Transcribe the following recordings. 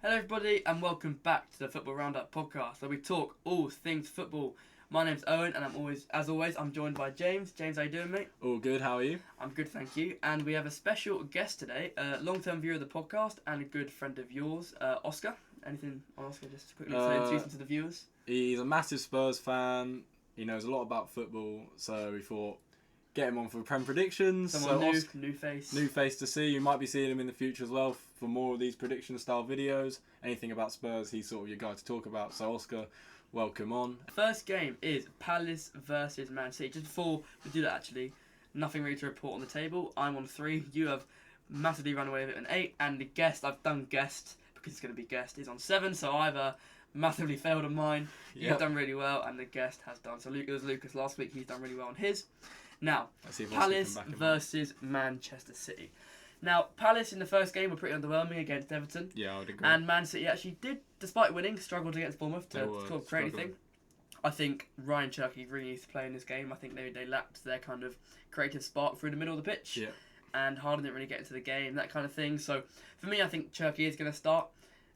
Hello everybody and welcome back to the Football Roundup podcast where we talk all things football. My name's Owen and I'm joined by James. James, how you doing, mate? All good, how are you? I'm good, thank you. And we have a special guest today, a long-term viewer of the podcast and a good friend of yours, Oscar. Anything on Oscar, just quickly to introduce him to the viewers? He's a massive Spurs fan. He knows a lot about football, so we thought get him on for Prem predictions. Someone new face. New face to see. You might be seeing him in the future as well for more of these prediction style videos. Anything about Spurs, he's sort of your guy to talk about. So Oscar, welcome on. First game is Palace versus Man City. Just before we do that, actually, nothing really to report on the table. I'm on 3. You have massively run away with it on 8. And the guest, I've done guest because it's going to be guest, is on 7. So I've massively failed on mine. You've done really well, and the guest has done. So it was Lucas last week. He's done really well on his. Now, Palace versus Manchester City. Now, Palace in the first game were pretty underwhelming against Everton. Yeah, I would agree. And Man City actually did, despite winning, struggled against Bournemouth to sort of create anything. I think Ryan Cherky really needs to play in this game. I think they lacked their kind of creative spark through the middle of the pitch. Yeah. And Harden didn't really get into the game, that kind of thing. So, for me, I think Cherky is going to start.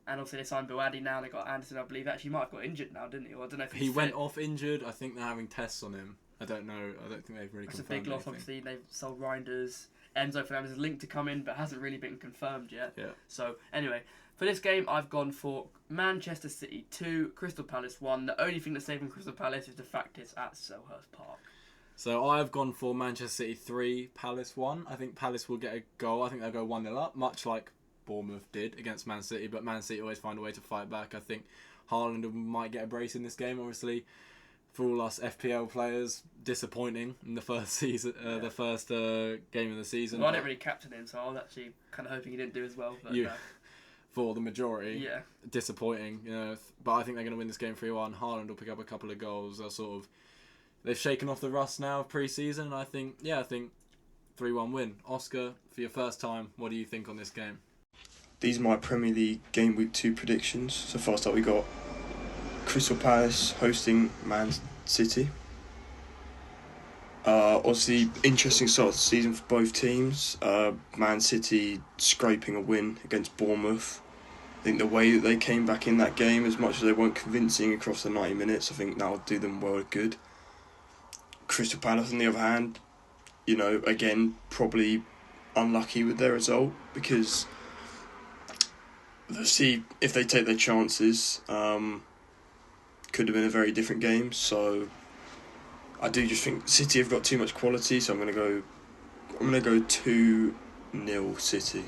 And obviously they signed Boadi now. They got Anderson, I believe. Actually, he might have got injured now, didn't he? Or I don't know if he went off injured. I think they're having tests on him. I don't know. I don't think they've really confirmed anything. That's a big loss, obviously. They've sold Reinders. Enzo Fernandez is linked to come in, but hasn't really been confirmed yet. Yeah. So, anyway, for this game, I've gone for Manchester City 2, Crystal Palace 1. The only thing that's saving Crystal Palace is the fact it's at Selhurst Park. So, I've gone for Manchester City 3, Palace 1. I think Palace will get a goal. I think they'll go 1-0 up, much like Bournemouth did against Man City, but Man City always find a way to fight back. I think Haaland might get a brace in this game, obviously. For all us FPL players, disappointing in the first season, the first game of the season. Well, I didn't really captain him, so I was actually kind of hoping he didn't do as well. But, for the majority, disappointing. But I think they're going to win this game 3-1. Haaland will pick up a couple of goals. They've shaken off the rust now of pre-season, and I think 3-1 win. Oscar, for your first time, what do you think on this game? These are my Premier League GW2 predictions. So first up we got Crystal Palace hosting Man City. Obviously, interesting start of the season for both teams. Man City scraping a win against Bournemouth. I think the way that they came back in that game, as much as they weren't convincing across the 90 minutes, I think that will do them well good. Crystal Palace, on the other hand, again, probably unlucky with their result because let's see if they take their chances. Could have been a very different game. So I do just think City have got too much quality. So I'm gonna go 2-0 City.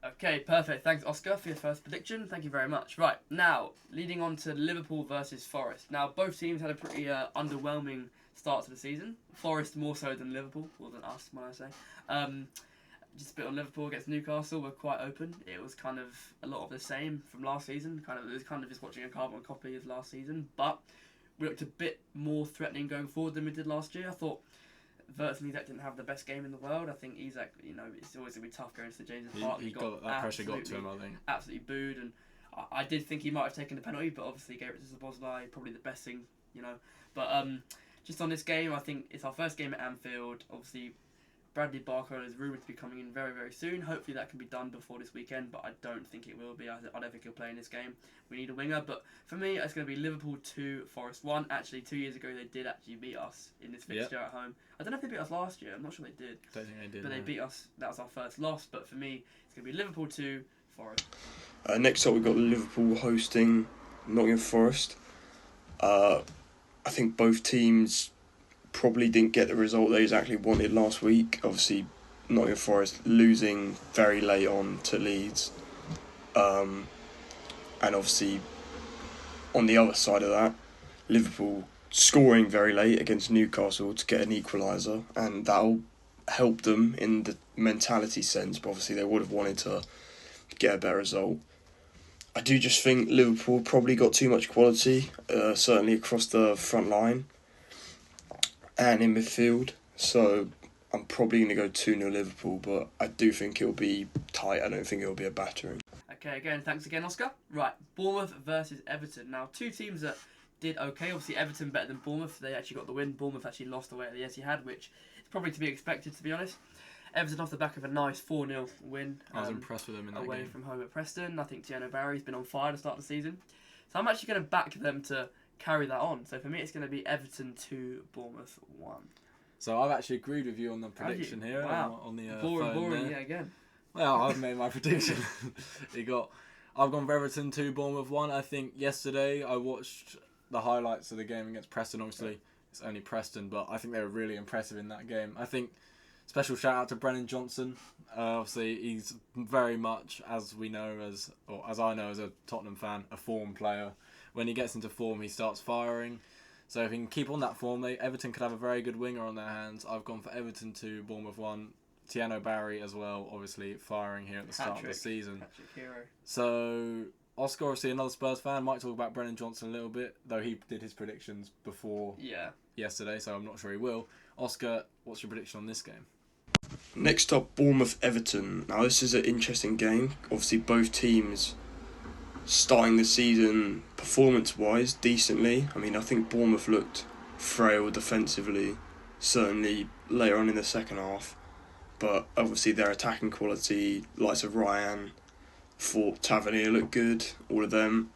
Okay, perfect. Thanks, Oscar, for your first prediction. Thank you very much. Right, now, leading on to Liverpool versus Forest. Now, both teams had a pretty underwhelming start to the season. Forest more so than Liverpool, or than us, might I say. Just a bit on Liverpool against Newcastle were quite open. It was kind of a lot of the same from last season. It was kind of just watching a carbon copy of last season. But we looked a bit more threatening going forward than we did last year. I thought Virts and Isak didn't have the best game in the world. I think Isak, it's always going to be tough going to the James Park. That pressure got to him, I think. Absolutely booed. And I did think he might have taken the penalty, but obviously gave it to Szoboszlai, probably the best thing, But just on this game, I think it's our first game at Anfield. Obviously, Bradley Barcola is rumoured to be coming in very, very soon. Hopefully that can be done before this weekend, but I don't think it will be. I don't think he'll play in this game. We need a winger, but for me, it's going to be Liverpool 2, Forest 1. Actually, 2 years ago, they did actually beat us in this fixture at home. I don't know if they beat us last year. I'm not sure they did. Don't think they did. But they beat us. That was our first loss. But for me, it's going to be Liverpool 2, Forest. Next up, we've got Liverpool hosting Nottingham Forest. I think both teams probably didn't get the result they exactly wanted last week. Obviously, Nottingham Forest losing very late on to Leeds. And obviously, on the other side of that, Liverpool scoring very late against Newcastle to get an equaliser, and that'll help them in the mentality sense, but obviously they would have wanted to get a better result. I do just think Liverpool probably got too much quality, certainly across the front line and in midfield, so I'm probably going to go 2-0 Liverpool, but I do think it'll be tight. I don't think it'll be a battering. Okay, again, thanks again, Oscar. Right, Bournemouth versus Everton. Now, two teams that did okay. Obviously, Everton better than Bournemouth. They actually got the win. Bournemouth actually lost away at the Etihad, which is probably to be expected, to be honest. Everton off the back of a nice 4-0 win. I was impressed with them in that away game. from home at Preston. I think Tiano Barry's been on fire to start the season. So I'm actually going to back them to carry that on. So for me, it's going to be Everton 2, Bournemouth 1. So I've actually agreed with you on the prediction here. Wow. On the boring, there. yeah, again. Well, I've made my prediction. I've gone for Everton 2, Bournemouth 1. I think yesterday I watched the highlights of the game against Preston. Obviously, it's only Preston, but I think they were really impressive in that game. I think special shout out to Brennan Johnson. Obviously, he's very much, as I know as a Tottenham fan, a form player. When he gets into form, he starts firing. So if he can keep on that form, Everton could have a very good winger on their hands. I've gone for Everton 2, Bournemouth 1. Tiano Barry as well, obviously firing here at the start of the season. Hat-trick hero. So Oscar, obviously another Spurs fan, might talk about Brennan Johnson a little bit, though he did his predictions before yesterday, so I'm not sure he will. Oscar, what's your prediction on this game? Next up, Bournemouth-Everton. Now this is an interesting game. Obviously both teams starting the season performance-wise decently. I mean, I think Bournemouth looked frail defensively, certainly later on in the second half. But obviously their attacking quality, likes of Ryan, Fort, Tavernier look good, all of them.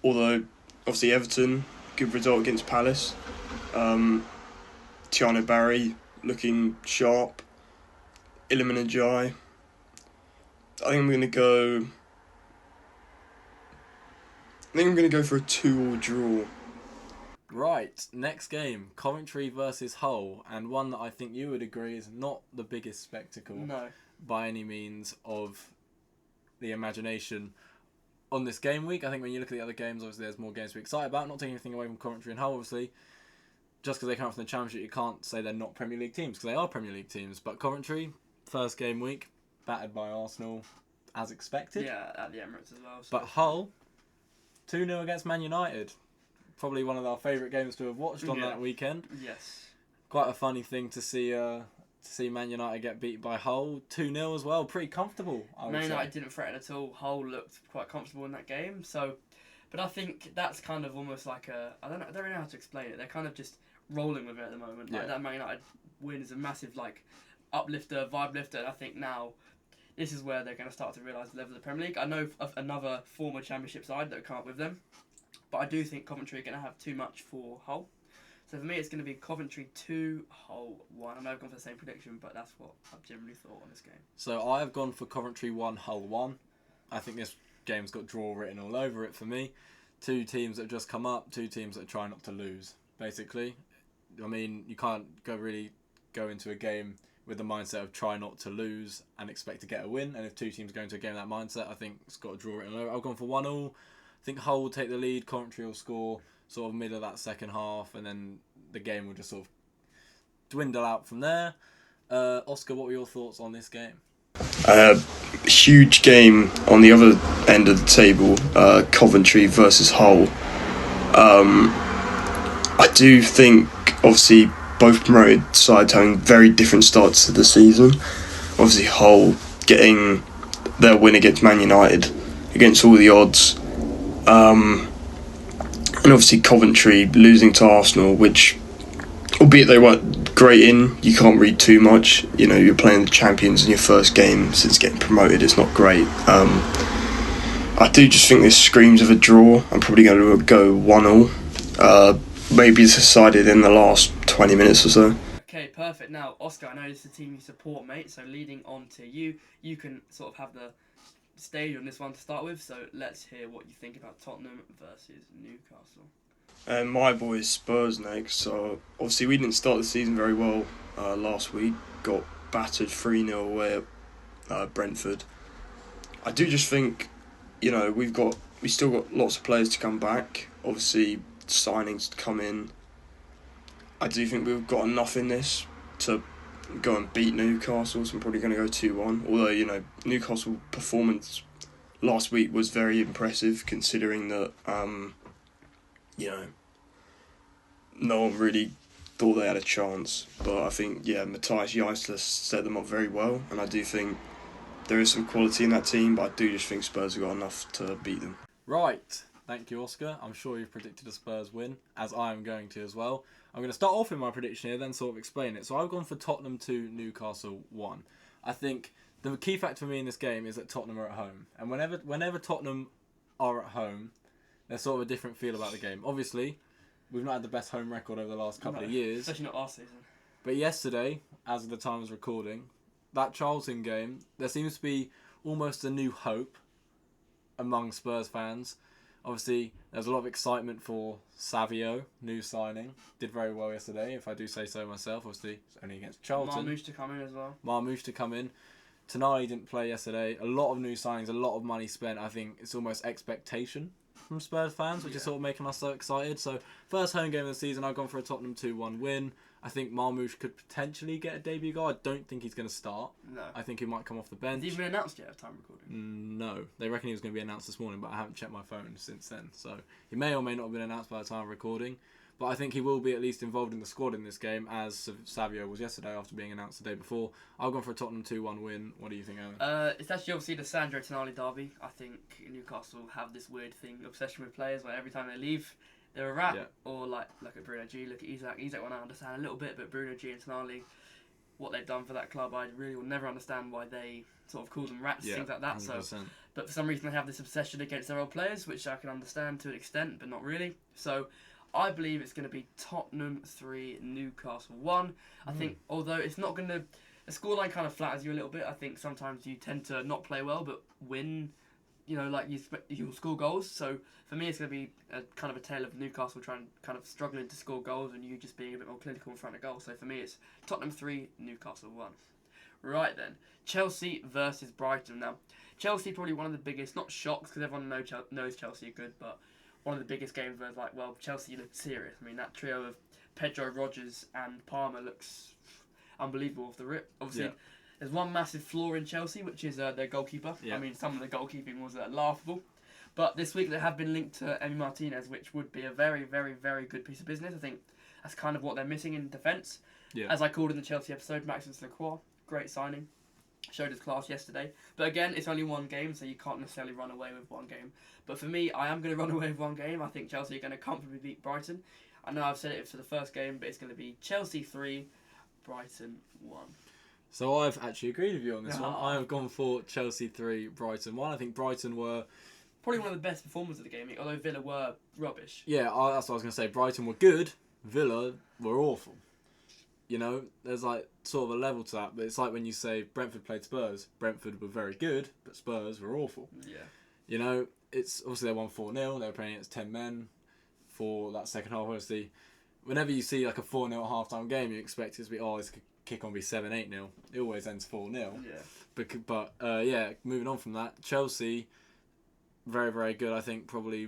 Although, obviously Everton, good result against Palace. Tiano Barry looking sharp. Iliman Ndiaye. I think I'm going to go for a 2-2 draw. Right, next game, Coventry versus Hull, and one that I think you would agree is not the biggest spectacle by any means of the imagination on this game week. I think when you look at the other games, obviously there's more games to be excited about. Not taking anything away from Coventry and Hull, obviously. Just because they come from the Championship, you can't say they're not Premier League teams, because they are Premier League teams. But Coventry, first game week, battered by Arsenal, as expected. Yeah, at the Emirates as well. So. But Hull, 2-0 against Man United. Probably one of our favourite games to have watched on that weekend. Yes. Quite a funny thing to see Man United get beat by Hull 2-0 as well. Pretty comfortable, I would say. Man United didn't threaten at all. Hull looked quite comfortable in that game. So, but I think that's kind of almost like I don't really know how to explain it. They're kind of just rolling with it at the moment. Like that Man United win is a massive uplifter, vibe lifter. And I think now this is where they're going to start to realise the level of the Premier League. I know of another former Championship side that come up with them. But I do think Coventry are going to have too much for Hull. So for me, it's going to be Coventry 2, Hull 1. I know I've gone for the same prediction, but that's what I've generally thought on this game. So I've gone for Coventry 1, Hull 1. I think this game's got draw written all over it for me. Two teams that have just come up, two teams that try not to lose, basically. I mean, you can't go into a game with the mindset of try not to lose and expect to get a win. And if two teams go into a game with that mindset, I think it's got a draw written all over it. I've gone for 1-1. I think Hull will take the lead, Coventry will score sort of middle of that second half, and then the game will just sort of dwindle out from there. Oscar, what were your thoughts on this game? Huge game on the other end of the table, Coventry versus Hull. I do think, obviously, both promoted sides having very different starts to the season. Obviously, Hull getting their win against Man United against all the odds. And obviously Coventry losing to Arsenal, which, albeit they weren't great in, you can't read too much. You know, you're playing the champions in your first game since getting promoted. It's not great. I do just think this screams of a draw. I'm probably going to go 1-1. Maybe it's decided in the last 20 minutes or so. Okay, perfect. Now, Oscar, I know this is the team you support, mate, so leading on to you, you can sort of have the stage on this one to start with, so let's hear what you think about Tottenham versus Newcastle. And my boys Spurs next. So obviously we didn't start the season very well last week. Got battered 3-0 away at Brentford. I do just think, you know, we still got lots of players to come back. Obviously signings to come in. I do think we've got enough in this to go and beat Newcastle, so I'm probably going to go 2-1. Although, you know, Newcastle performance last week was very impressive, considering that, you know, no one really thought they had a chance. But I think, yeah, Matthias Jaisler set them up very well, and I do think there is some quality in that team, but I do just think Spurs have got enough to beat them. Right. Thank you, Oscar. I'm sure you've predicted a Spurs win, as I am going to as well. I'm going to start off with my prediction here, then sort of explain it. So I've gone for Tottenham 2, Newcastle 1. I think the key factor for me in this game is that Tottenham are at home. And whenever Tottenham are at home, there's sort of a different feel about the game. Obviously, we've not had the best home record over the last couple of years. Especially not last season. But yesterday, as of the time I was recording, that Charlton game, there seems to be almost a new hope among Spurs fans. Obviously, there's a lot of excitement for Savio, new signing. Did very well yesterday, if I do say so myself. Obviously, it's only against Charlton. Marmoush to come in as well. Marmoush to come in. Tonali didn't play yesterday. A lot of new signings, a lot of money spent. I think it's almost expectation from Spurs fans, which is sort of making us so excited. So, first home game of the season, I've gone for a Tottenham 2-1 win. I think Marmoush could potentially get a debut goal. I don't think he's going to start. No. I think he might come off the bench. Has he been announced yet at time recording? No. They reckon he was going to be announced this morning, but I haven't checked my phone since then. So he may or may not have been announced by the time of recording. But I think he will be at least involved in the squad in this game, as Savio was yesterday after being announced the day before. I've gone for a Tottenham 2-1 win. What do you think, Alan? It's actually obviously the Sandro Tonali derby. I think Newcastle have this weird thing, obsession with players, where every time they leave, they're a rat. Yeah. Or look at Bruno G, look at Isak. Isak one I understand a little bit, but Bruno G and Tonali, what they've done for that club, I really will never understand why they sort of call them rats, things like that. 100%. So, but for some reason they have this obsession against their old players, which I can understand to an extent, but not really. So I believe it's going to be Tottenham 3, Newcastle 1. I think, although it's not going to... The scoreline kind of flatters you a little bit. I think sometimes you tend to not play well, but win. You'll score goals. So for me, it's going to be a kind of a tale of Newcastle struggling to score goals and you just being a bit more clinical in front of goal. So for me, it's Tottenham 3, Newcastle 1. Right then, Chelsea versus Brighton. Now, Chelsea probably one of the biggest, not shocks because everyone knows Chelsea are good, but one of the biggest games where it's like, well, Chelsea look serious. I mean, that trio of Pedro, Rodgers and Palmer looks unbelievable off the rip. Obviously, there's one massive flaw in Chelsea, which is their goalkeeper. Yeah. I mean, some of the goalkeeping was laughable. But this week they have been linked to Emi Martinez, which would be a very, very, very good piece of business. I think that's kind of what they're missing in defence. Yeah. As I called in the Chelsea episode, Maximus Lacroix, great signing. Showed his class yesterday. But again, it's only one game, so you can't necessarily run away with one game. But for me, I am going to run away with one game. I think Chelsea are going to comfortably beat Brighton. I know I've said it for the first game, but it's going to be Chelsea 3, Brighton 1. So I've actually agreed with you on this one. I have gone for Chelsea 3, Brighton 1. I think Brighton were... Probably one of the best performers of the game, although Villa were rubbish. Yeah, that's what I was going to say. Brighton were good. Villa were awful. You know, there's like sort of a level to that. But it's like when you say Brentford played Spurs. Brentford were very good, but Spurs were awful. Yeah. You know, it's obviously they won 4-0. They were playing against 10 men for that second half. Obviously, whenever you see like a 4-0 half-time game, you expect it to be, this could kick on be 7-8-0. It always ends 4-0. Yeah. But moving on from that, Chelsea, very, very good. I think probably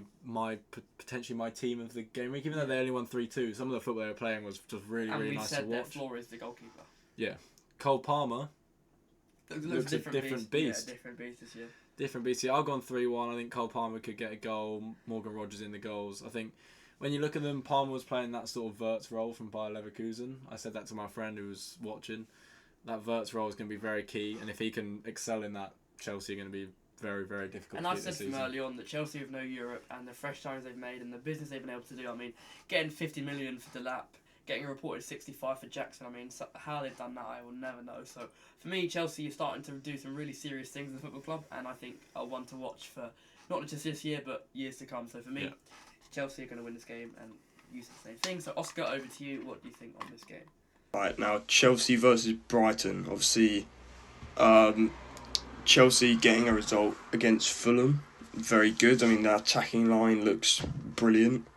potentially my team of the game week, even though they only won 3-2. Some of the football they were playing was just really, really nice to watch. And we said their flaw is the goalkeeper. Yeah. Cole Palmer looks a different beast. Yeah, different beast this year. Different beast. I've gone 3-1. I think Cole Palmer could get a goal. Morgan Rogers in the goals. I think when you look at them, Palmer was playing that sort of Wirtz role from Bayer Leverkusen. I said that to my friend who was watching. That Wirtz role is going to be very key, and if he can excel in that, Chelsea are going to be very, very difficult. And I've said from early on that Chelsea have no Europe and the fresh signings they've made and the business they've been able to do. I mean, getting 50 million for Delap, getting a reported 65 for Jackson. I mean, how they've done that, I will never know. So for me, Chelsea are starting to do some really serious things in the football club, and I think are one to watch for not just this year but years to come. So for me, Chelsea are going to win this game and use the same thing. So Oscar, over to you. What do you think on this game? Right, now Chelsea versus Brighton. Obviously, Chelsea getting a result against Fulham, very good. I mean, their attacking line looks brilliant.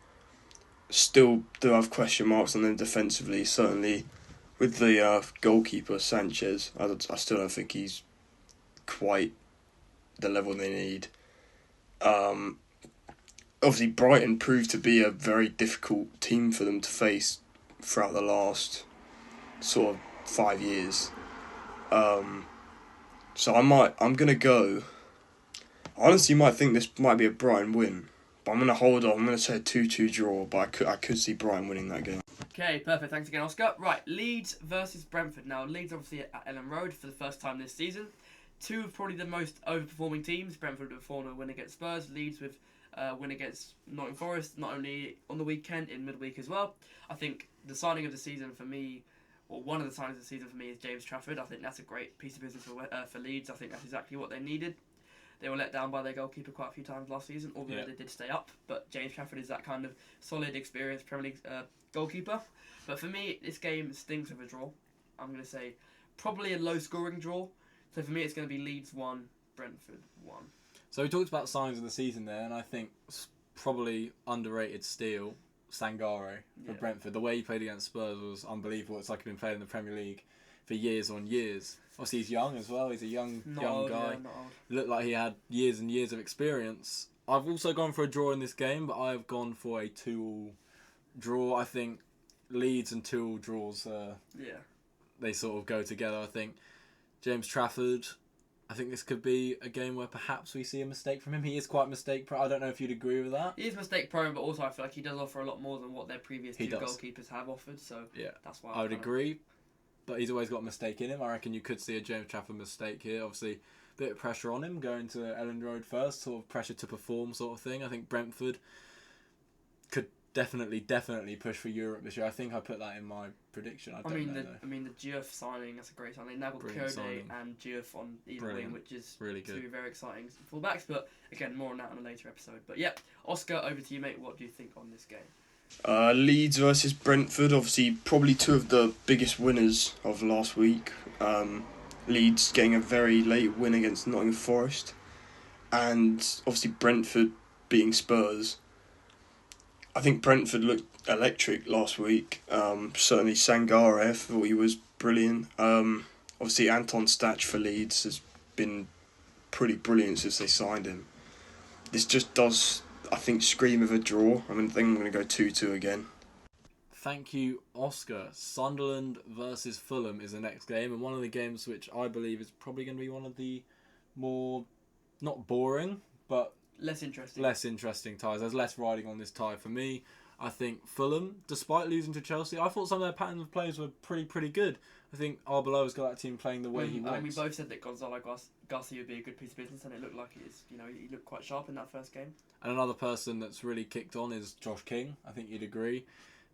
Still do have question marks on them defensively, certainly with the goalkeeper, Sanchez. I still don't think he's quite the level they need. Obviously, Brighton proved to be a very difficult team for them to face throughout the last sort of 5 years. So I'm going to go... I honestly might think this might be a Brighton win, but I'm going to hold on. I'm going to say a 2-2 draw, but I could see Brighton winning that game. Okay, perfect. Thanks again, Oscar. Right, Leeds versus Brentford. Now, Leeds obviously at Ellen Road for the first time this season. two of probably the most overperforming teams. Brentford with a 4-0 win against Spurs. Leeds with win against Nottingham Forest, not only on the weekend, in midweek as well. I think the signing of the season for me, or one of the signings of the season for me, is James Trafford. I think that's a great piece of business for Leeds. I think that's exactly what they needed. They were let down by their goalkeeper quite a few times last season, although they did stay up. But James Trafford is that kind of solid, experienced Premier League goalkeeper. But for me, this game stinks of a draw. I'm going to say probably a low-scoring draw. So for me, it's going to be Leeds 1, Brentford 1. So we talked about signs of the season there, and I think probably underrated steal, Sangare for Brentford. The way he played against Spurs was unbelievable. It's like he'd been playing in the Premier League for years on years. Obviously, he's young as well. He's a young guy. Yeah, not old. Looked like he had years and years of experience. I've also gone for a draw in this game, but I've gone for a 2-2 draw. I think Leeds and 2-2 draws, they sort of go together. I think James Trafford, I think this could be a game where perhaps we see a mistake from him. He is quite mistake prone. I don't know if you'd agree with that. He is mistake prone, but also I feel like he does offer a lot more than what their previous two goalkeepers have offered. So that's why I would agree. But he's always got a mistake in him. I reckon you could see a James Trafford mistake here. Obviously, a bit of pressure on him going to Ellen Road first, sort of pressure to perform sort of thing. I think Brentford could definitely push for Europe this year. I think I put that in my prediction. I mean, the Diouf signing, that's a great signing. Now got Kode and Diouf on either wing, which is really good. Two very exciting fullbacks. But again, more on that in a later episode. But yeah, Oscar, over to you, mate. What do you think on this game? Leeds versus Brentford, obviously probably two of the biggest winners of last week. Leeds getting a very late win against Nottingham Forest, and obviously Brentford beating Spurs. I think Brentford looked electric last week. Certainly Sangare, I thought he was brilliant. Obviously Anton Stach for Leeds has been pretty brilliant since they signed him. This just does, I think, scream of a draw. I think I'm going to go 2-2 again. Thank you, Oscar. Sunderland versus Fulham is the next game, and one of the games which I believe is probably going to be one of the more, not boring, but less interesting ties. There's less riding on this tie for me. I think Fulham, despite losing to Chelsea, I thought some of their patterns of plays were pretty good. I think Arbeloa's got that team playing the way he wants. We both said that Gonzalo Garcia would be a good piece of business, and it looked like he is. He looked quite sharp in that first game. And another person that's really kicked on is Josh King. I think you'd agree.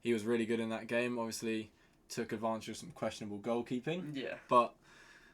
He was really good in that game. Obviously, took advantage of some questionable goalkeeping. Yeah. But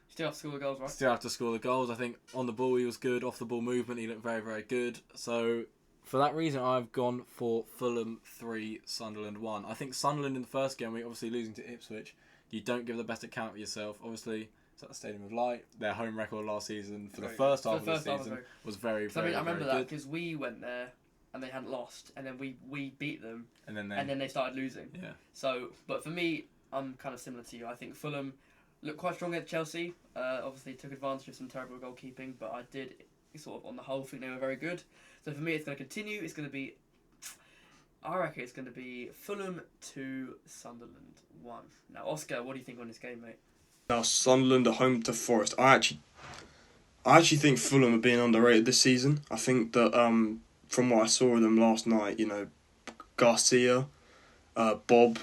still have to score the goals, right? Still have to score the goals. I think on the ball he was good. Off the ball movement, he looked very, very good. So for that reason, I've gone for Fulham 3, Sunderland 1. I think Sunderland in the first game, we're obviously losing to Ipswich. You don't give the best account of yourself. Obviously, it's at the Stadium of Light. Their home record last season for the first half of the season was very, very good. I remember that because we went there and they hadn't lost, and then we beat them, and then they started losing. Yeah. So, but for me, I'm kind of similar to you. I think Fulham looked quite strong against Chelsea. Obviously, took advantage of some terrible goalkeeping, but I did sort of on the whole think they were very good. So for me, it's going to continue. It's going to be, I reckon it's going to be Fulham 2, Sunderland 1. Now, Oscar, what do you think on this game, mate? Now, Sunderland are home to Forest. I actually think Fulham are being underrated this season. I think that from what I saw of them last night, Garcia, Bob,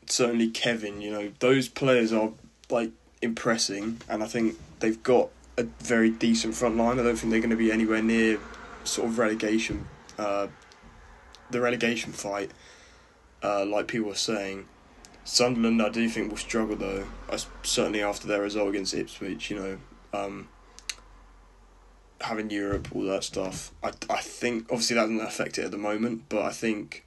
certainly Kevin, those players are like impressing, and I think they've got a very decent front line. I don't think they're going to be anywhere near sort of relegation, the relegation fight, like people are saying. Sunderland, I do think will struggle though. Certainly after their result against Ipswich, having Europe, all that stuff. I think obviously that doesn't affect it at the moment, but I think,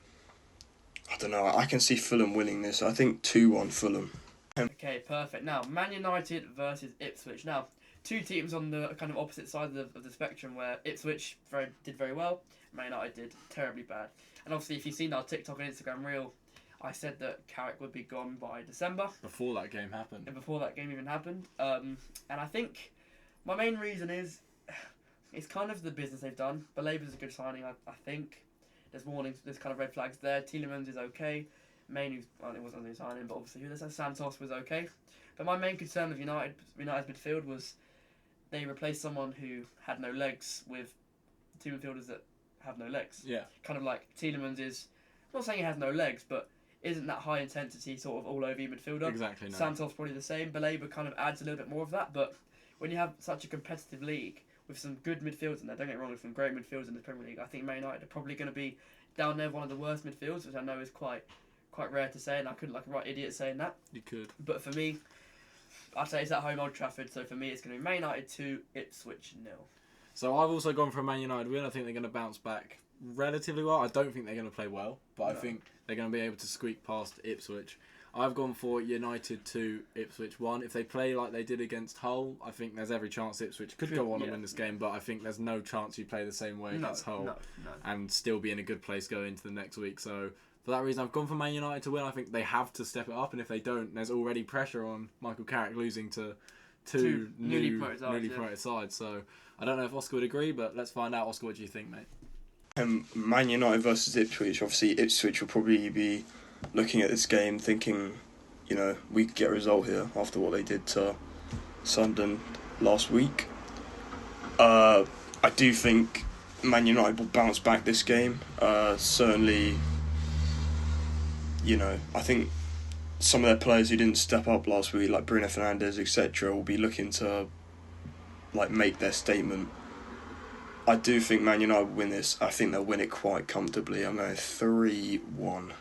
I don't know, I can see Fulham winning this. I think 2-1 Fulham. Okay, perfect. Now, Man United versus Ipswich. Now, two teams on the kind of opposite side of the spectrum, where Ipswich did very well, Man United did terribly bad. And obviously, if you've seen our TikTok and Instagram reel, I said that Carrick would be gone by December. Before that game happened. And before that game even happened. And I think my main reason is it's kind of the business they've done. Balaba's a good signing, I think. There's warnings, there's kind of red flags there. Tielemans is okay. It wasn't a new signing, but obviously Santos was okay. But my main concern with United's midfield was they replaced someone who had no legs with two midfielders that have no legs. Yeah. Kind of like Tielemans is, I'm not saying he has no legs, but isn't that high intensity sort of all over your midfielder. Exactly. No. Santos probably the same. Baleba kind of adds a little bit more of that, but when you have such a competitive league with some good midfields in there, don't get me wrong, with some great midfields in the Premier League, I think Man United are probably going to be down there one of the worst midfields, which I know is quite rare to say, and I couldn't like a right idiot saying that. You could. But for me, I'd say it's at home Old Trafford, so for me it's going to be Man United 2, Ipswich 0. So I've also gone for a Man United win. I think they're going to bounce back relatively well. I don't think they're going to play well, but I think they're going to be able to squeak past Ipswich. I've gone for United 2, Ipswich 1. If they play like they did against Hull, I think there's every chance Ipswich could go on and win this game, but I think there's no chance you play the same way against Hull and still be in a good place going into the next week. So for that reason, I've gone for Man United to win. I think they have to step it up, and if they don't, there's already pressure on Michael Carrick losing to two newly promoted sides. So I don't know if Oscar would agree, but let's find out. Oscar, what do you think, mate? Man United versus Ipswich. Obviously, Ipswich will probably be looking at this game thinking, you know, we could get a result here after what they did to Sunderland last week. I do think Man United will bounce back this game. Certainly, you know, I think some of their players who didn't step up last week, like Bruno Fernandes, etc., will be looking to like make their statement. I do think Man United will win this. I think they'll win it quite comfortably. I'm going 3-1.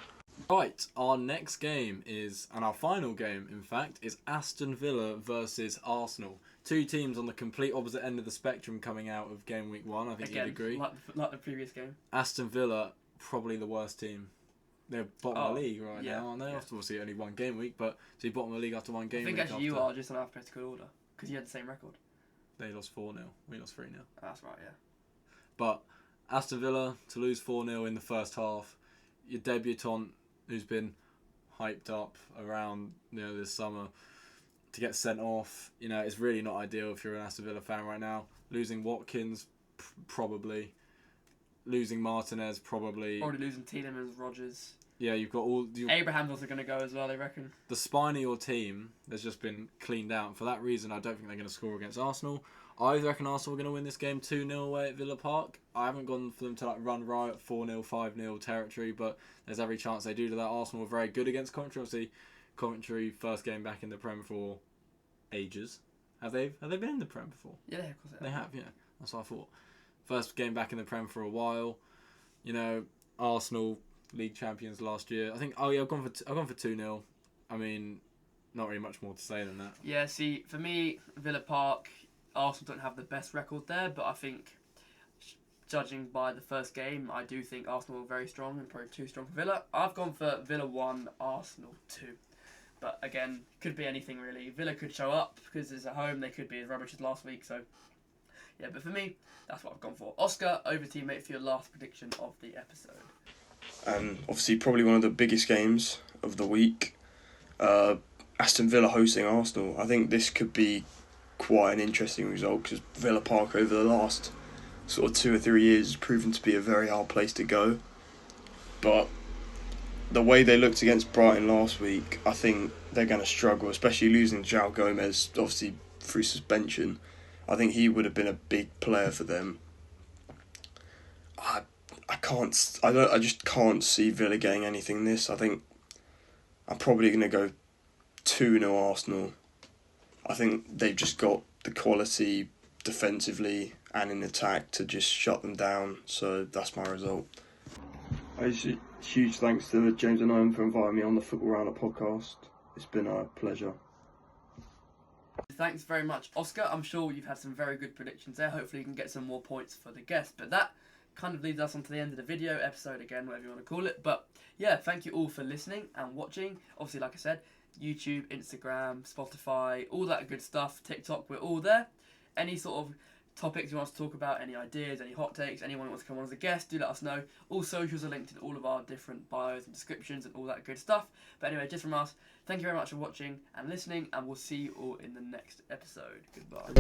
Right, our next game is, and our final game, in fact, is Aston Villa versus Arsenal. Two teams on the complete opposite end of the spectrum coming out of Gameweek 1, I think you'd agree. Like the previous game. Aston Villa, probably the worst team. They're bottom of the league right now, aren't they? Yeah. Obviously only one game week, but so you're bottom of the league after one game week. I think actually you are just in alphabetical order, because you had the same record. They lost 4-0, we lost 3-0. That's right, yeah. But Aston Villa to lose 4-0 in the first half, your debutant who's been hyped up around this summer to get sent off, it's really not ideal if you're an Aston Villa fan right now. Losing Watkins, probably. Losing Martinez, probably. Already losing Tielemans, Rodgers. Yeah, you've got all... Abraham's also going to go as well, they reckon. The spine of your team has just been cleaned out. For that reason, I don't think they're going to score against Arsenal. I reckon Arsenal are going to win this game 2-0 away at Villa Park. I haven't gone for them to run riot 4-0, 5-0 territory, but there's every chance they do to that. Arsenal were very good against Coventry. Obviously, Coventry first game back in the Prem for ages. Have they been in the Prem before? Yeah, of course they have. Yeah, that's what I thought. First game back in the Prem for a while. Arsenal league champions last year. I think. Oh yeah, I've gone for 2-0. I mean, not really much more to say than that. Yeah. See, for me, Villa Park, Arsenal don't have the best record there, but I think, judging by the first game, I do think Arsenal are very strong and probably too strong for Villa. I've gone for Villa 1, Arsenal 2. But again, could be anything really. Villa could show up because it's at home. They could be as rubbish as last week. So, yeah, but for me, that's what I've gone for. Oscar, over to you, mate, for your last prediction of the episode. Obviously, probably one of the biggest games of the week. Aston Villa hosting Arsenal. I think this could be quite an interesting result because Villa Park over the last sort of 2 or 3 years has proven to be a very hard place to go. But the way they looked against Brighton last week, I think they're going to struggle, especially losing João Gomez, obviously through suspension. I think he would have been a big player for them. I just can't see Villa getting anything this. I think I'm probably going to go 2-0 Arsenal. I think they've just got the quality defensively and in attack to just shut them down. So that's my result. Huge thanks to James and Owen for inviting me on the Football Roundup podcast. It's been a pleasure. Thanks very much, Oscar. I'm sure you've had some very good predictions there. Hopefully you can get some more points for the guest. But that kind of leads us on to the end of the video, episode again, whatever you want to call it. But yeah, thank you all for listening and watching. Obviously, like I said, YouTube, Instagram, Spotify, all that good stuff, TikTok, we're all there. Any sort of topics you want us to talk about, any ideas, any hot takes, anyone who wants to come on as a guest, do let us know. All socials are linked in all of our different bios and descriptions and all that good stuff. But anyway, just from us, thank you very much for watching and listening, and we'll see you all in the next episode. Goodbye.